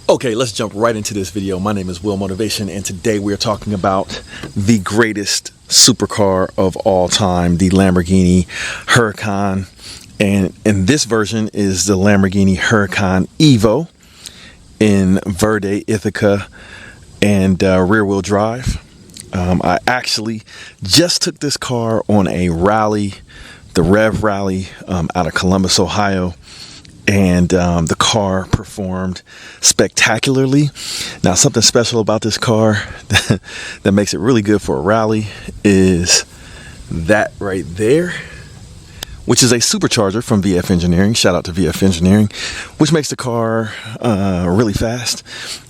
Okay, let's jump right into this video. My name is Will Motivation, and today we're talking about the greatest supercar of all time, the Lamborghini Huracan. And this version is the Lamborghini Huracan EVO in Verde, Ithaca, and rear-wheel drive. I actually just took this car on a rally, the REV Rally out of Columbus, Ohio. And the car performed spectacularly. Now, something special about this car that makes it really good for a rally is that right there, which is a supercharger from VF Engineering. Shout out to VF Engineering, which makes the car really fast.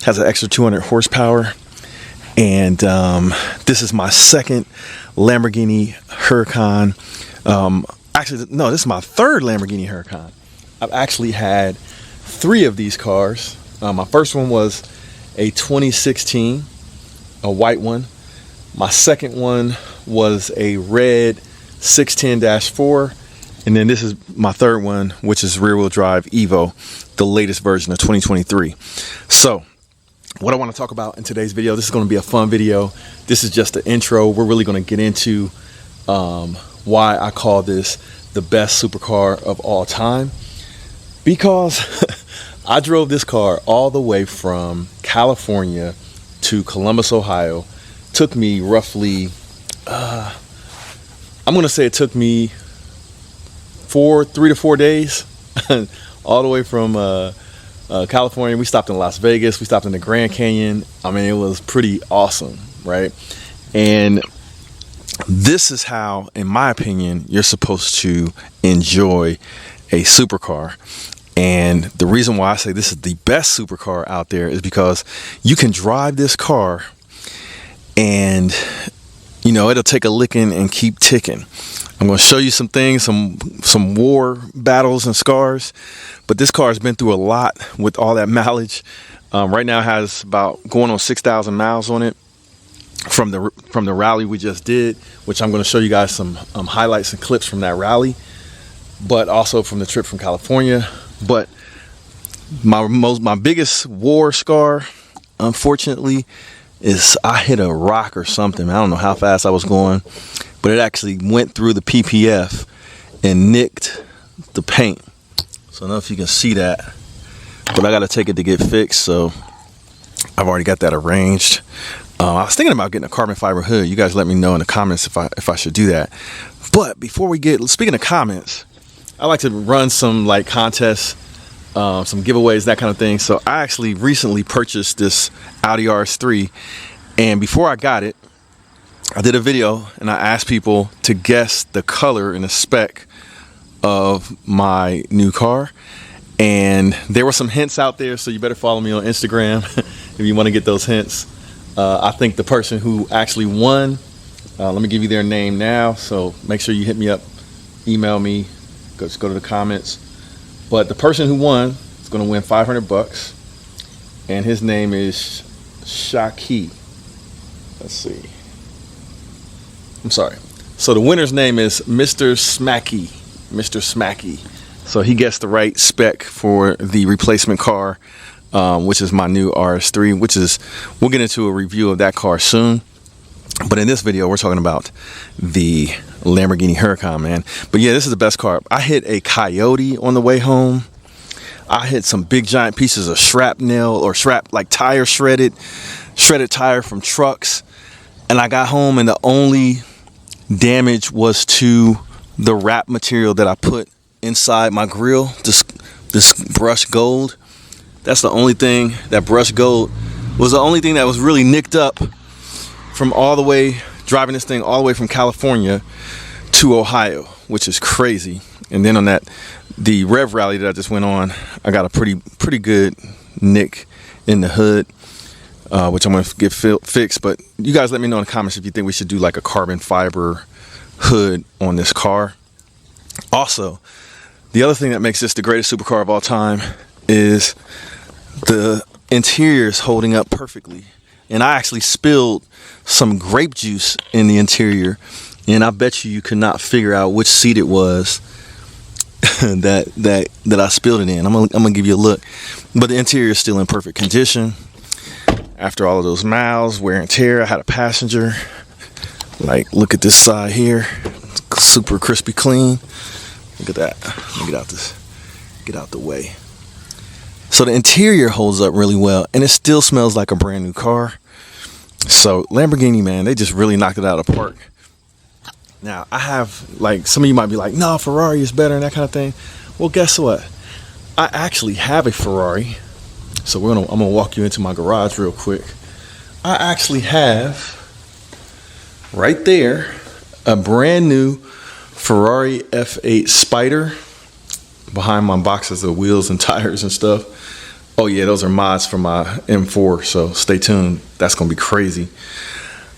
Has an extra 200 horsepower. And this is my second Lamborghini Huracan. Actually, no, this is my third Lamborghini Huracan. I've actually had 3 of these cars. My first one was a 2016, a white one. My second one was a red 610-4. And then this is my third one, which is rear-wheel drive EVO, the latest version of 2023. So what I want to talk about in today's video, this is going to be a fun video. This is just the intro. We're really going to get into why I call this the best supercar of all time. Because I drove this car all the way from California to Columbus, Ohio. Took me roughly, I'm going to say it took me 3 to 4 days. All the way from California. We stopped in Las Vegas. We stopped in the Grand Canyon. I mean, it was pretty awesome, right? And this is how, in my opinion, you're supposed to enjoy a supercar. And the reason why I say this is the best supercar out there is because you can drive this car and, you know, it'll take a licking and keep ticking. I'm going to show you some things, some war battles and scars, but this car has been through a lot with all that mileage. Right now it has about going on 6,000 miles on it from the rally we just did, which I'm going to show you guys some highlights and clips from that rally, but also from the trip from California. But my biggest war scar, unfortunately, is I hit a rock or something. I don't know how fast I was going, but it actually went through the PPF and nicked the paint. So I don't know if you can see that, but I got to take it to get fixed. So I've already got that arranged. I was thinking about getting a carbon fiber hood. You guys let me know in the comments if I should do that. But before we speaking of comments, I like to run some like contests, some giveaways, that kind of thing. So I actually recently purchased this Audi RS3, and before I got it, I did a video and I asked people to guess the color and the spec of my new car. And there were some hints out there, so you better follow me on Instagram if you want to get those hints. I think the person who actually won, let me give you their name now, so make sure you hit me up, email me. Just go to the comments. But the person who won is going to win $500, and his name is Shaki. Let's see. I'm sorry. So the winner's name is Mr. Smacky. Mr. Smacky. So he gets the right spec for the replacement car, which is my new RS3, we'll get into a review of that car soon. But in this video, we're talking about the Lamborghini Huracan, man. But yeah, this is the best car. I hit a coyote on the way home. I hit some big giant pieces of shrapnel or like tire shredded tire from trucks. And I got home and the only damage was to the wrap material that I put inside my grill, this brushed gold. That's the only thing, that brushed gold was the only thing that was really nicked up from driving this thing all the way from California to Ohio, which is crazy. And then on the Rev Rally that I just went on, I got a pretty good nick in the hood, which I'm going to get fixed. But you guys let me know in the comments if you think we should do like a carbon fiber hood on this car. Also, the other thing that makes this the greatest supercar of all time is the interior is holding up perfectly. And I actually spilled some grape juice in the interior, and I bet you could not figure out which seat it was. that I spilled it in. I'm gonna give you a look, but the interior is still in perfect condition after all of those miles, wear and tear. I had a passenger. Like, look at this side here, super crispy clean. Look at that. Let me get out the way. So the interior holds up really well, and it still smells like a brand new car. So Lamborghini, man, they just really knocked it out of the park. Now, I have, like, some of you might be like, no, Ferrari is better and that kind of thing. Well, guess what? I actually have a Ferrari. So I'm gonna walk you into my garage real quick. I actually have right there a brand new Ferrari F8 Spider behind my boxes of wheels and tires and stuff. Oh yeah, those are mods for my M4, so stay tuned. That's gonna be crazy.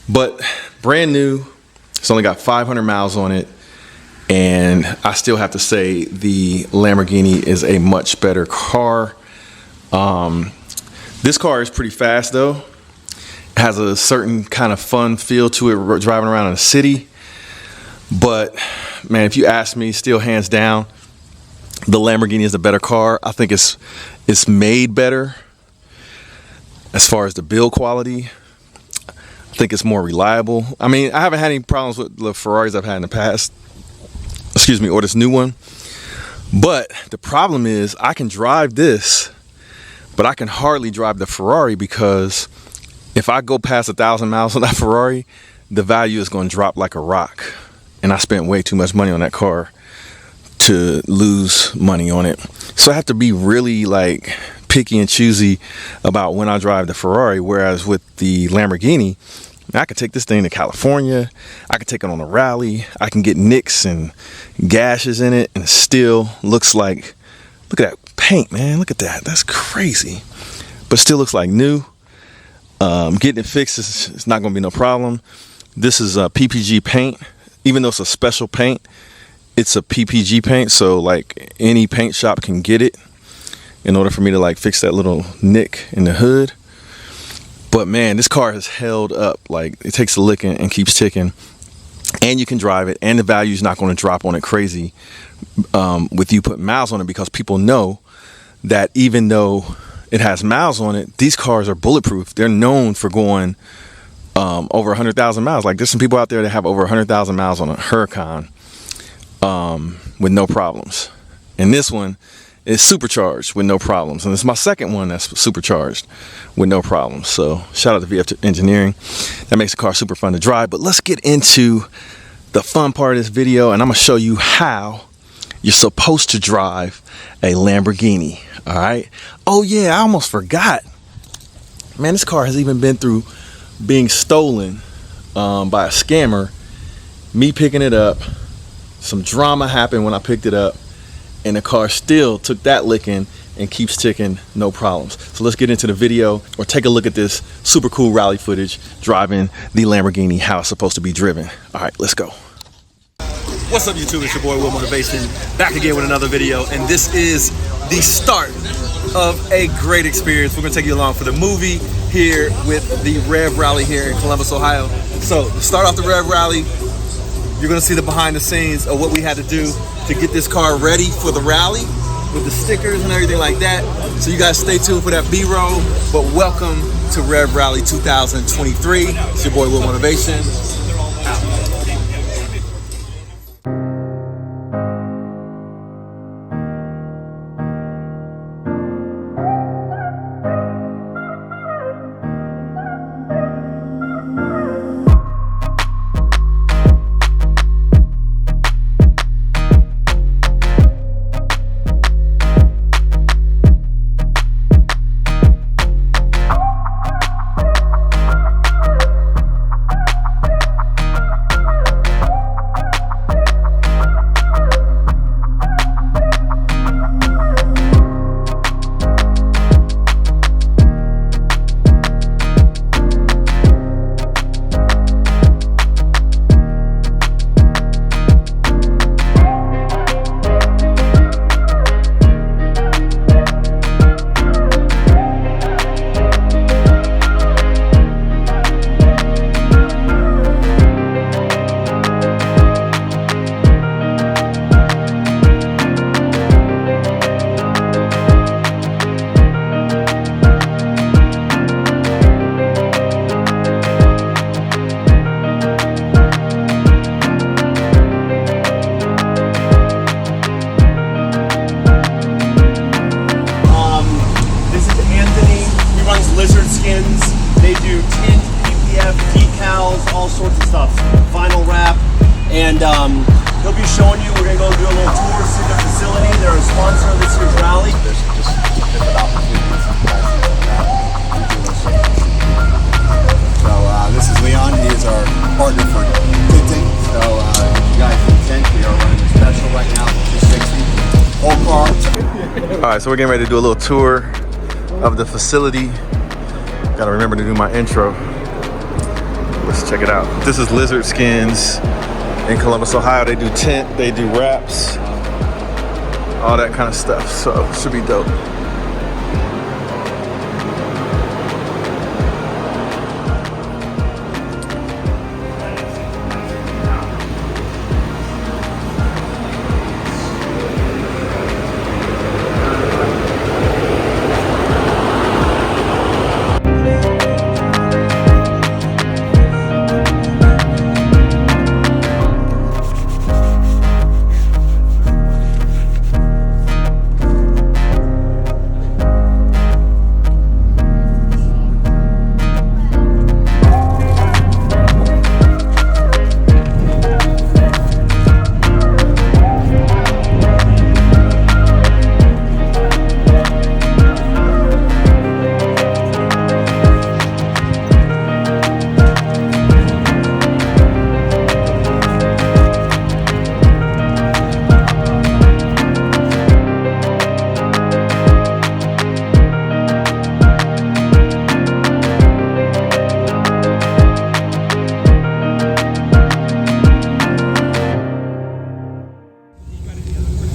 But brand new. It's only got 500 miles on it, and I still have to say the Lamborghini is a much better car. This car is pretty fast though. It has a certain kind of fun feel to it driving around in the city. But man, if you ask me, still hands down, the Lamborghini is the better car. I think it's made better as far as the build quality. I think it's more reliable. I mean, I haven't had any problems with the Ferraris I've had in the past, or this new one. But the problem is I can drive this, but I can hardly drive the Ferrari, because if I go past 1,000 miles on that Ferrari, the value is going to drop like a rock. And I spent way too much money on that car to lose money on it. So I have to be really like picky and choosy about when I drive the Ferrari. Whereas with the Lamborghini, I could take this thing to California. I could take it on a rally. I can get nicks and gashes in it, and it still looks like, look at that paint, man. Look at that. That's crazy. But still looks like new. Getting it fixed is not going to be no problem. This is a PPG paint. Even though it's a special paint, it's a PPG paint. So like any paint shop can get it in order for me to like fix that little nick in the hood. But man, this car has held up. Like, it takes a licking and keeps ticking, and you can drive it, and the value is not going to drop on it crazy with you putting miles on it, because people know that even though it has miles on it, these cars are bulletproof. They're known for going over 100,000 miles. Like, there's some people out there that have over 100,000 miles on a Huracan with no problems, and this one is supercharged with no problems, and it's my second one that's supercharged with no problems. So shout out to VF Engineering. That makes the car super fun to drive. But let's get into the fun part of this video, and I'm gonna show you how you're supposed to drive a Lamborghini. All right. Oh yeah, I almost forgot, man. This car has even been through being stolen by a scammer. Me picking it up, some drama happened when I picked it up, and the car still took that licking and keeps ticking, no problems. So let's get into the video, or take a look at this super cool rally footage driving the Lamborghini, how it's supposed to be driven. All right, let's go. What's up, YouTube? It's your boy Will Motivation, back again with another video, and this is the start of a great experience. We're gonna take you along for the movie here with the REV Rally here in Columbus, Ohio. So to start off the REV Rally, you're gonna see the behind the scenes of what we had to do to get this car ready for the rally, with the stickers and everything like that. So you guys stay tuned for that B-roll. But welcome to REV Rally 2023. It's your boy Will Motivation. skins. They do tint, PPF, decals, all sorts of stuff. Vinyl wrap. And he'll be showing you, we're going to go do a little tour, see their facility. They're a sponsor of this year's rally. There's just different opportunities. So this is Leon. He is our partner for tinting. So if you guys need tint, we are running a special right now, 260. Whole car. All right, so we're getting ready to do a little tour of the facility. Gotta remember to do my intro. Let's check it out. This is Lizard Skins in Columbus, Ohio. They do tint, they do wraps, all that kind of stuff. So it should be dope.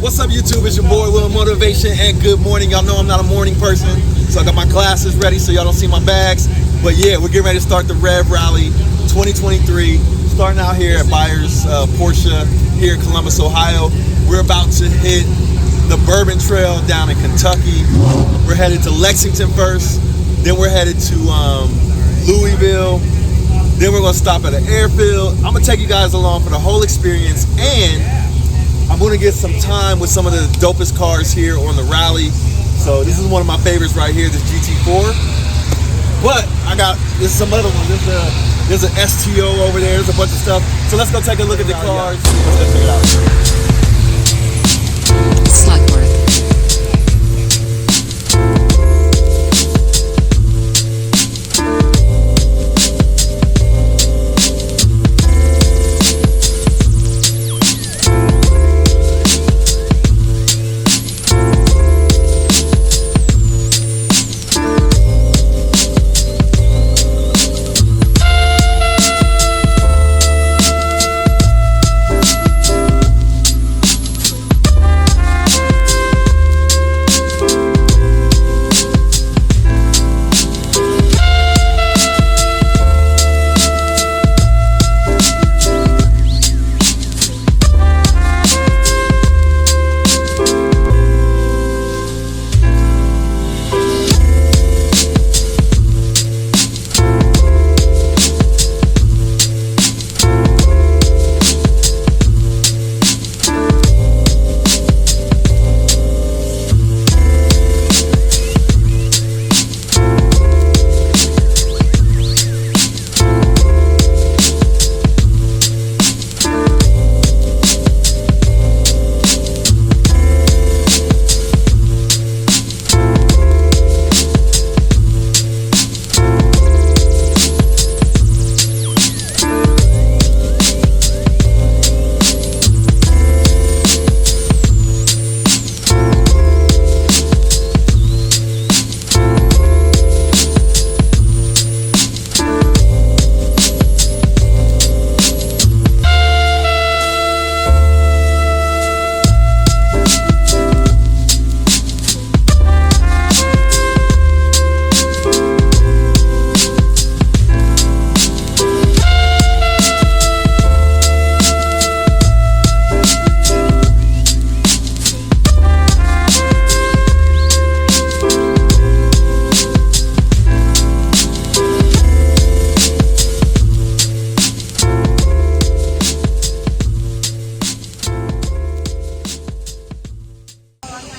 What's up, YouTube? It's your boy Will Motivation, and good morning. Y'all know I'm not a morning person, so I got my glasses ready so y'all don't see my bags. But yeah, we're getting ready to start the REV Rally 2023. Starting out here at Buyers Porsche here in Columbus, Ohio. We're about to hit the Bourbon Trail down in Kentucky. We're headed to Lexington first, then we're headed to Louisville. Then we're gonna stop at an airfield. I'm gonna take you guys along for the whole experience, and I'm gonna get some time with some of the dopest cars here on the rally. So this is one of my favorites right here, this GT4. But there's some other ones. There's an STO over there. There's a bunch of stuff. So let's go take a look at the cars. Let's go check it out. Slugworth.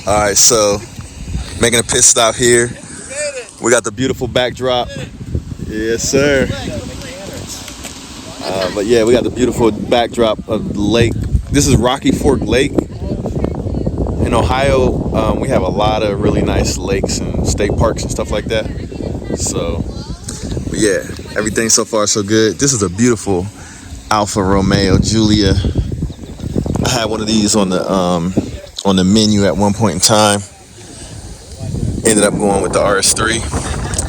All right, so making a pit stop here. We got the beautiful backdrop. Yes, sir. But yeah, we got the beautiful backdrop of the lake. This is Rocky Fork Lake. In Ohio, we have a lot of really nice lakes and state parks and stuff like that. So, but yeah, everything so far so good. This is a beautiful Alfa Romeo Giulia. I had one of these on the menu at one point in time. Ended up going with the RS3,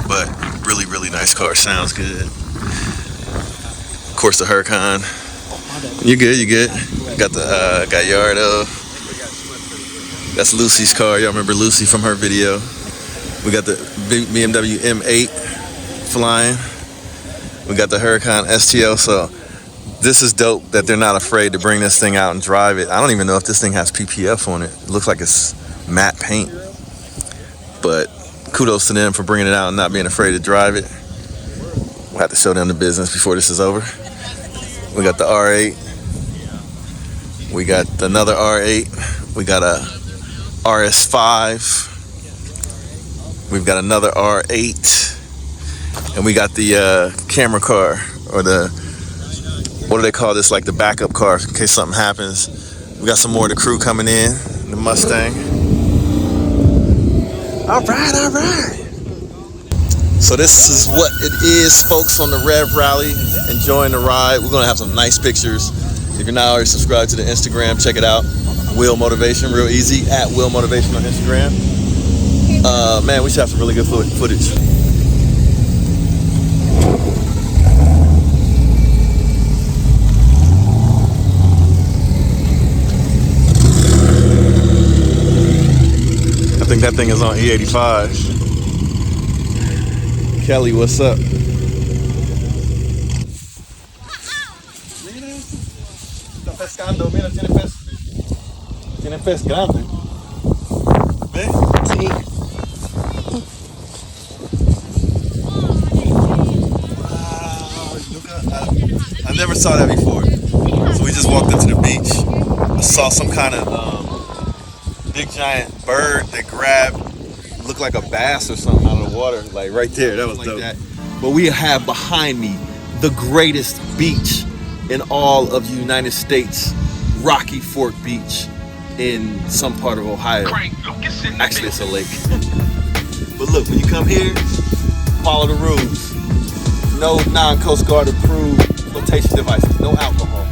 but really nice car. Sounds good. Of course, the Huracan. You good? Got the Gallardo. That's Lucy's car. Y'all remember Lucy from her video. We got the BMW M8 flying. We got the Huracan STO. So this is dope that they're not afraid to bring this thing out and drive it. I don't even know if this thing has PPF on it. It looks like it's matte paint. But kudos to them for bringing it out and not being afraid to drive it. We'll have to show them the business before this is over. We got the R8. We got another R8. We got a RS5. We've got another R8. And we got the camera car, or the, what do they call this, like the backup car in case something happens. We got some more of the crew coming in, the Mustang. All right. So this is what it is, folks, on the Rev Rally. Enjoying the ride. We're gonna have some nice pictures. If you're not already subscribed to the Instagram, check it out. Will Motivation, real easy, at Will Motivation on Instagram. Man, we should have some really good footage. I think that thing is on E85. Kelly, what's up? Está pescando, mira, tiene pez grande. ¿Ves? Sí. Wow, I never saw that before. So we just walked up to the beach. I saw some kind of big giant bird that grabbed, looked like a bass or something out of the water, like right there. That was dope. Like that. But we have behind me the greatest beach in all of the United States, Rocky Fork Beach in some part of Ohio. Actually, it's a lake. But look, when you come here, follow the rules. No non-Coast Guard approved flotation devices, no alcohol,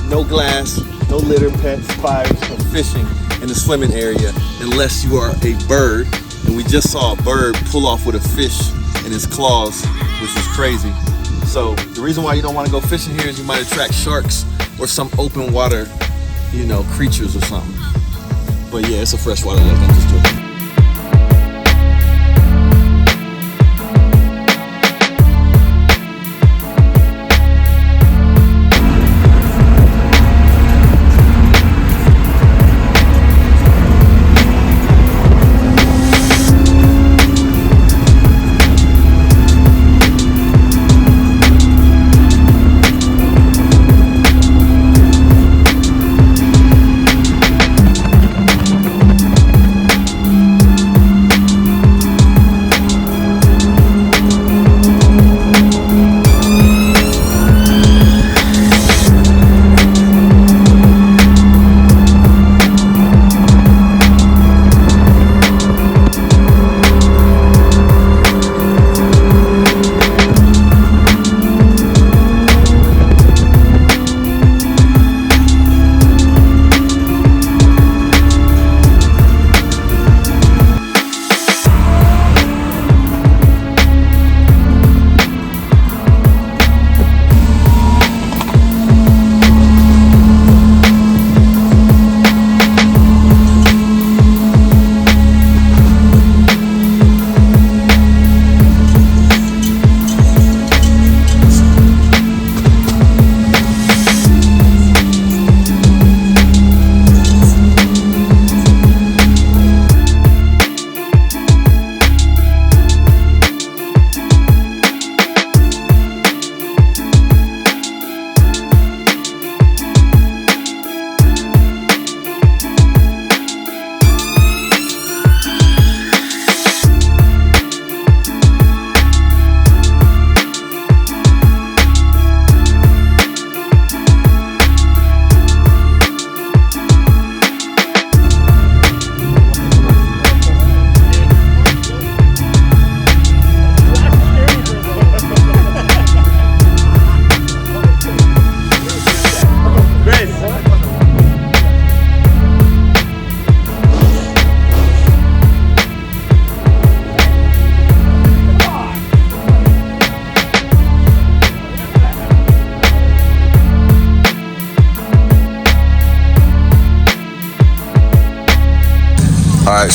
no glass, no litter, pets, fires, or fishing in the swimming area unless you are a bird. And we just saw a bird pull off with a fish in his claws, which is crazy. So the reason why you don't want to go fishing here is you might attract sharks or some open water, you know, creatures or something. But yeah, it's a freshwater lake. I'm just joking.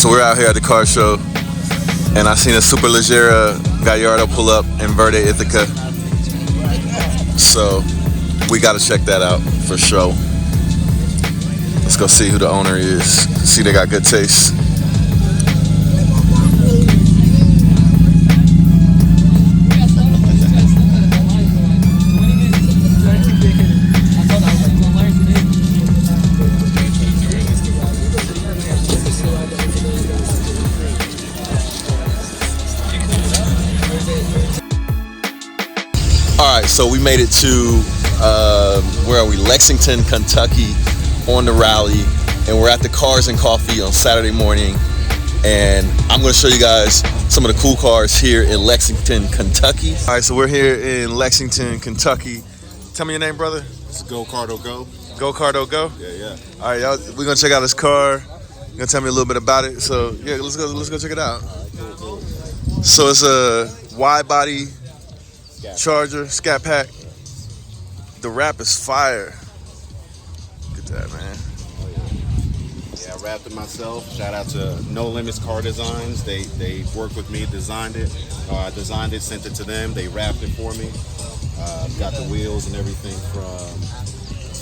So we're out here at the car show, and I seen a Superleggera Gallardo pull up in Verde, Ithaca. So we got to check that out for sure. Let's go see who the owner is. See, they got good taste. All right, so we made it to where are we? Lexington, Kentucky, on the rally, and we're at the Cars and Coffee on Saturday morning, and I'm going to show you guys some of the cool cars here in Lexington, Kentucky. All right, so we're here in Lexington, Kentucky. Tell me your name, brother. It's Go Cardo Go. Go Cardo Go. Yeah. All right, y'all, we're gonna check out this car. You're gonna tell me a little bit about it. So yeah, let's go check it out. Cool. So it's a wide body Charger, Scat Pack. The wrap is fire. Look at that, man. Yeah, I wrapped it myself. Shout out to No Limits Car Designs. They worked with me, designed it. I designed it, sent it to them. They wrapped it for me. Got the wheels and everything from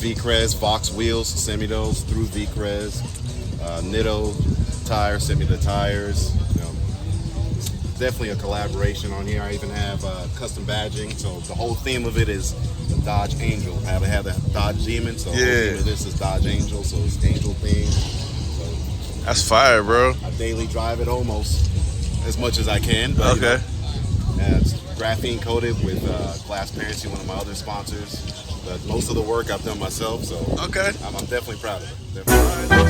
V-Crest, Vox wheels, send me those through V-Crest. Nitto tires, send me the tires. You know, it's definitely a collaboration on here. I even have custom badging. So the whole theme of it is the Dodge Angel. I have the Dodge Demon, so the whole theme of this is Dodge Angel, so it's Angel theme. So That's fire, bro. I daily drive it almost as much as I can. But, Okay. You know, it's graphene coated with Glassparency, one of my other sponsors. But most of the work I've done myself, so Okay. I'm definitely proud of it. Definitely.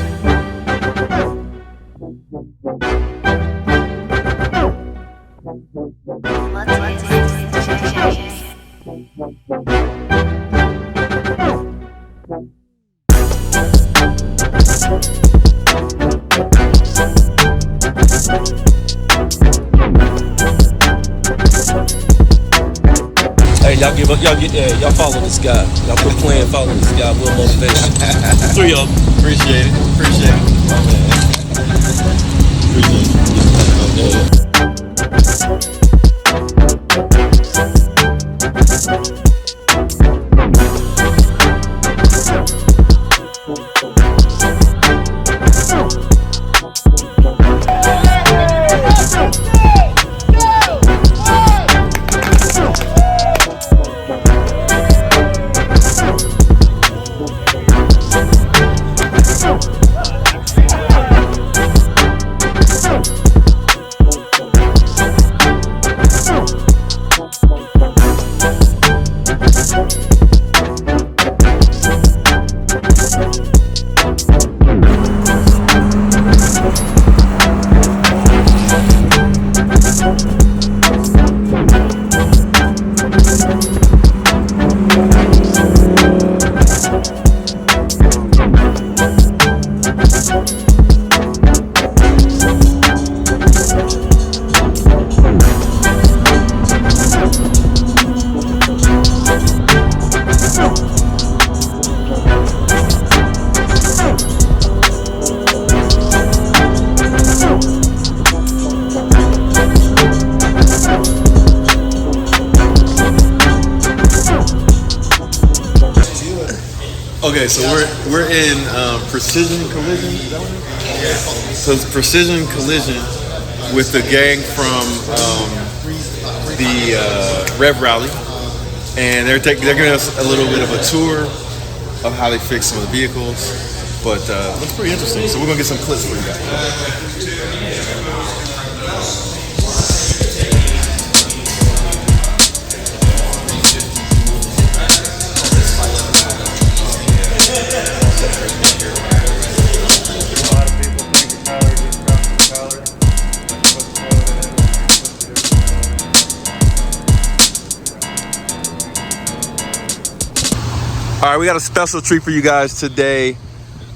Hey, y'all follow this guy. Y'all quit playing, follow this guy. Will Motivation. 3 of them. Appreciate it. Okay, so we're in Precision Collision. Is that what it is? So it's Precision Collision with the gang from the REV Rally, and they're giving us a little bit of a tour of how they fix some of the vehicles. But looks pretty interesting. So we're gonna get some clips for you guys. All right, we got a special treat for you guys today.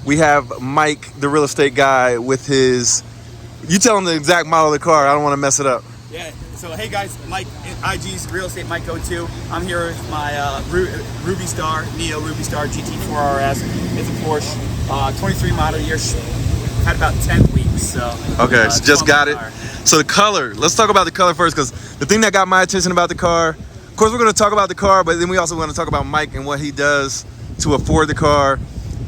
We have Mike, the real estate guy, with his. You tell him the exact model of the car. I don't want to mess it up. Yeah. So hey guys, Mike, IG's Real Estate Mike 02. I'm here with my Ruby Star, Neo Ruby Star GT4 RS. It's a Porsche, 23 model year. Had about 10 weeks. So Okay, so just got it. car. So the color, let's talk about the color first, because the thing that got my attention about the car, of course we're going to talk about the car, but then we also want to talk about Mike and what he does to afford the car.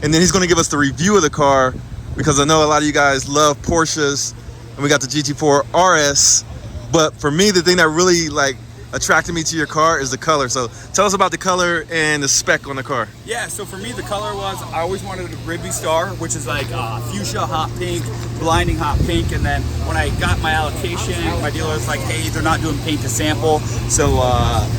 And then he's going to give us the review of the car, because I know a lot of you guys love Porsches, and we got the GT4 RS. But for me, the thing that really like attracted me to your car is the color. So tell us about the color and the spec on the car. Yeah, so for me the color was, I always wanted a Ruby Star, which is like fuchsia hot pink, blinding hot pink. And then when I got my allocation, my dealer was like, hey, they're not doing paint to sample. So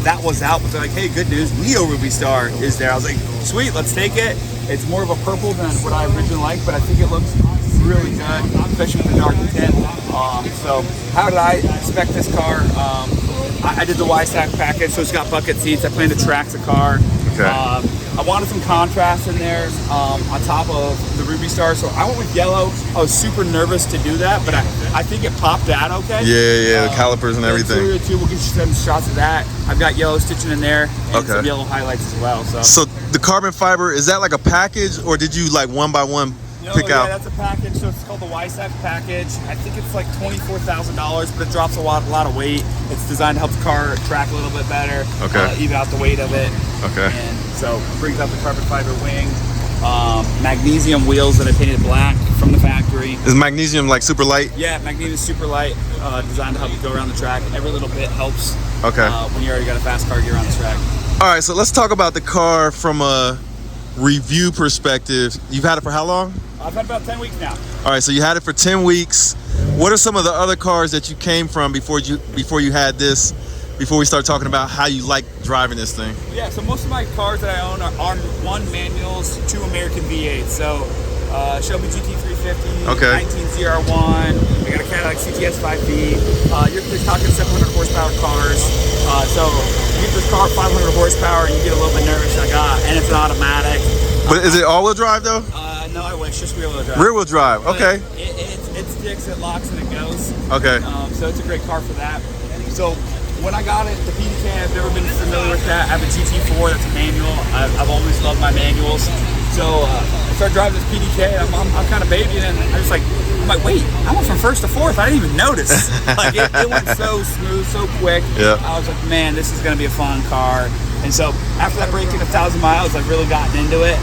that was out, but they're like, hey, good news, Neo Ruby Star is there. I was like, sweet, let's take it. It's more of a purple than what I originally liked, but I think it looks really good, especially with the dark tint. So how did I spec this car? I did the Y-Stack package, so it's got bucket seats. I plan to track the car. Okay. I wanted some contrast in there on top of the Ruby Star, so I went with yellow. I was super nervous to do that, but I think it popped out okay. Yeah, the calipers and everything. Interior too, we'll get you some shots of that. I've got yellow stitching in there and Okay. some yellow highlights as well. So the carbon fiber, is that like a package, or did you like one by one pick yeah, out? that's a package. So it's called the Y-Stack package. I think it's like $24,000, but it drops a lot of weight. It's designed to help the car track a little bit better. Okay. Even out the weight of it. Okay. And so brings up the carbon fiber wing. Magnesium wheels that I painted black from the factory. Is magnesium like super light? Yeah, magnesium is super light, designed to help you go around the track. Every little bit helps. Okay. When you already got a fast car, you're on the track. All right, so let's talk about the car from a review perspective. You've had it for how long? I've had about 10 weeks now. All right, so you had it for 10 weeks. What are some of the other cars that you came from before you had this? Before we start talking about how you like driving this thing. Yeah, so most of my cars that I own are 1 manuals, 2 American V8s. So Shelby GT350, Okay. 19 ZR1, I got a Cadillac CTS 5B. You're talking 700 horsepower cars. So you get this car 500 horsepower and you get a little bit nervous, and it's an automatic. But is it all-wheel drive though? No, I wish, just rear-wheel drive. Rear-wheel drive, But okay. It sticks, it locks, and it goes. Okay. So it's a great car for that. So when I got it, the PDK, I've never been familiar with that. I have a GT4 that's a manual. I've always loved my manuals. So I started driving this PDK. I'm kind of babying it, and I'm like, wait, I went from first to fourth. I didn't even notice. Like it went so smooth, so quick. Yeah. I was like, man, this is gonna be a fun car. And so after that breaking 1,000 miles, I've really gotten into it.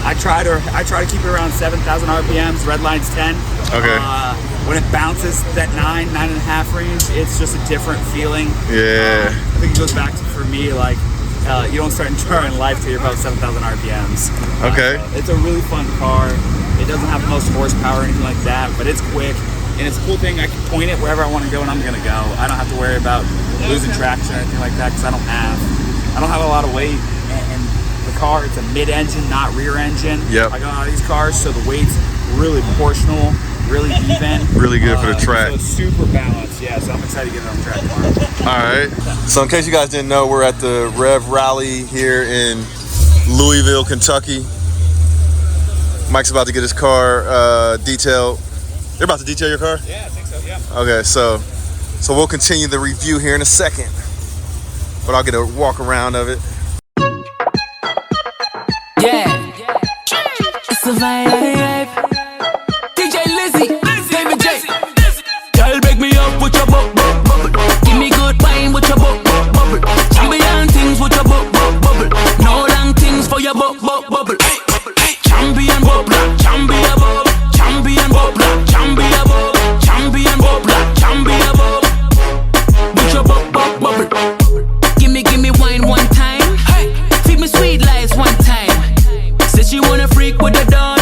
I try to keep it around 7,000 RPMs. Red line's 10. Okay. When it bounces that 9.5 range, it's just a different feeling. Yeah. I think it goes back to, for me, like you don't start enjoying life till you're about 7,000 RPMs. Okay. It's a really fun car. It doesn't have the most horsepower or anything like that, but it's quick. And it's a cool thing, I can point it wherever I want to go and I'm gonna go. I don't have to worry about losing traction or anything like that because I don't have a lot of weight. And the car, it's a mid-engine, not rear engine. Yep. I got a lot of these cars, so the weight's really proportional, really even. Really good for the track. So it's super balanced, yeah, so I'm excited to get it on the track tomorrow. All right. So in case you guys didn't know, we're at the REV Rally here in Louisville, Kentucky. Mike's about to get his car detailed. They're about to detail your car? Yeah, I think so, yeah. Okay, so we'll continue the review here in a second. But I'll get a walk around of it. Yeah. It's a vibe. DJ Lizzy, David J. Girl, break me up with your bubble. Give me good wine with your bubble. Champion things with your bubble. No long things for your bubble. Champion bubble, champion bubble. Champion bubble, champion bubble. Champion bubble, champion bubble. With your bubble. Give me wine one time. Hey, feed me sweet lies one time. Said she wanna freak with the dawn.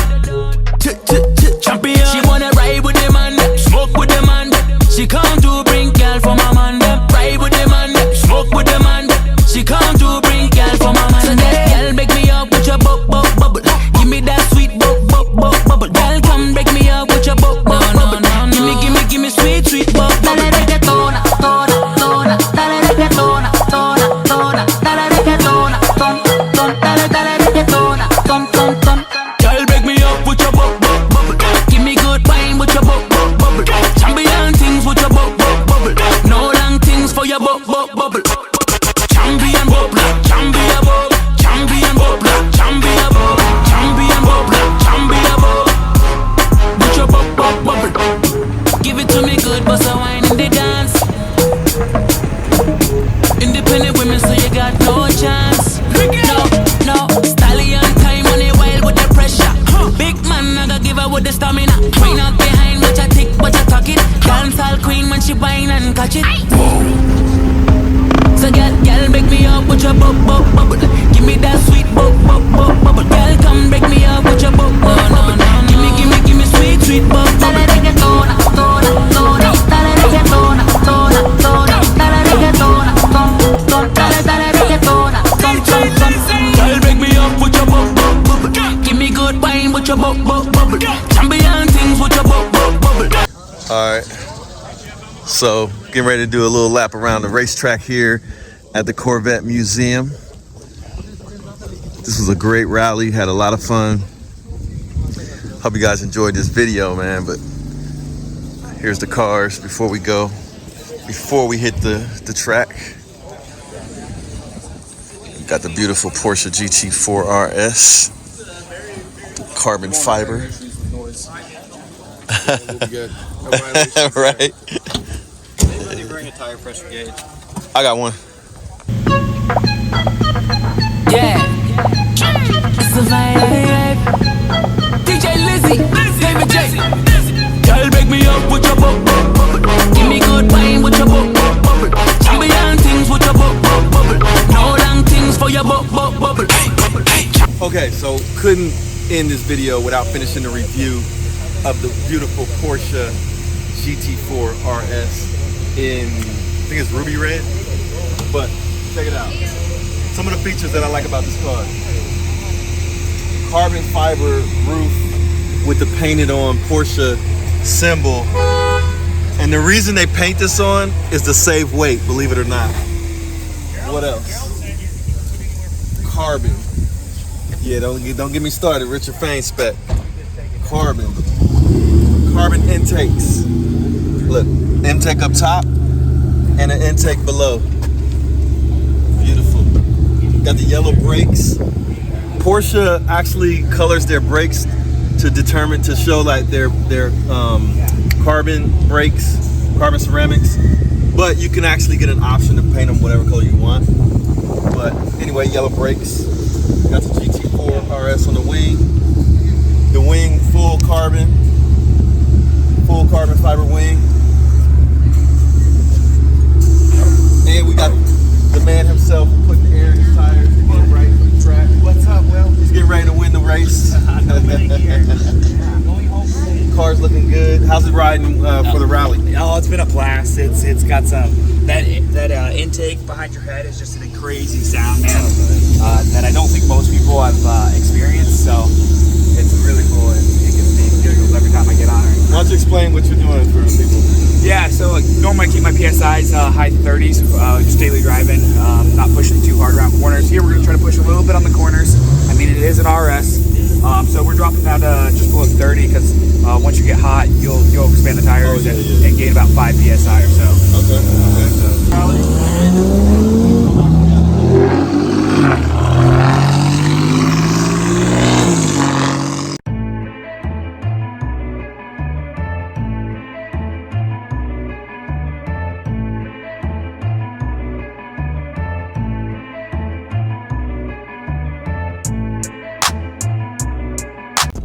20 women, so you got no chance. No, stallion time on it wild with the pressure. Big man, I gotta give her with the stamina. Wine out behind, watch her tick, watch her talk it. Dance all queen when she whine and catch it. So girl, break me up with your bubble. Give me that sweet bubble. Girl, come break me up with your bubble. Give me sweet bubble. Dale reggaetona, tona, tona. Dale reggaetona, tona, tona. Dale reggaetona, dale reggaetona, ton. Girl, break me up with your bubble. Give me good wine with your bubble. Champion things with your bubble. All right. So, getting ready to do a little lap around the racetrack here at the Corvette Museum. This was a great rally, had a lot of fun. Hope you guys enjoyed this video, man, but here's the cars before we hit the track. Got the beautiful Porsche GT4 RS, carbon fiber. Right? Did you bring a tire pressure gauge? I got one. Yeah. It's the vibe. DJ Lizzy, David J. Girl, break me up with your bubble. Give me good wine with your bubble. Champion things with your bubble. No long things for your bubble. Okay, so couldn't end this video without finishing the review of the beautiful Porsche GT4 RS in, I think it's ruby red, but check it out. Some of the features that I like about this car. Carbon fiber roof with the painted on Porsche symbol. And the reason they paint this on is to save weight, believe it or not. What else? Carbon. Yeah, don't get me started, Richard Fain spec. Carbon intakes. Look, intake up top and an intake below. Beautiful. Got the yellow brakes. Porsche actually colors their brakes to show like their carbon brakes, carbon ceramics. But you can actually get an option to paint them whatever color you want. But anyway, yellow brakes. Got the GT4 RS on the wing. The wing full carbon fiber wing. And we got the man himself putting air in his tires to get right for the track. What's up, Will? He's getting ready to win the race. Car's looking good. How's it riding for the rally? Oh, it's been a blast. It's got some that intake behind your head is just a crazy sound, man. That I don't think most people have experienced. So it's really cool. It gives me giggles every time I get on it. Why don't you explain what you're doing for people? Yeah, so normally I keep my PSIs high 30s, just daily driving, not pushing too hard around corners. Here we're gonna try to push a little bit on the corners. I mean, it is an RS, so we're dropping down to just below 30 because once you get hot, you'll expand the tires and gain about 5 PSI or so.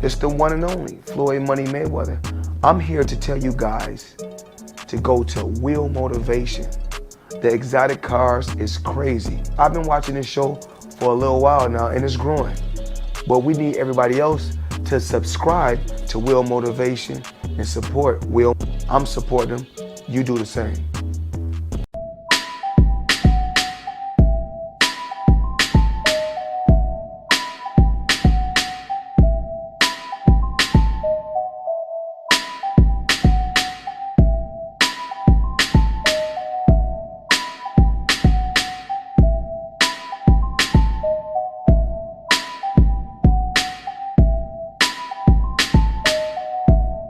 It's the one and only Floyd Money Mayweather. I'm here to tell you guys to go to Wheel Motivation. The exotic cars is crazy. I've been watching this show for a little while now and it's growing. But we need everybody else to subscribe to Wheel Motivation and support Wheel. I'm supporting them. You do the same.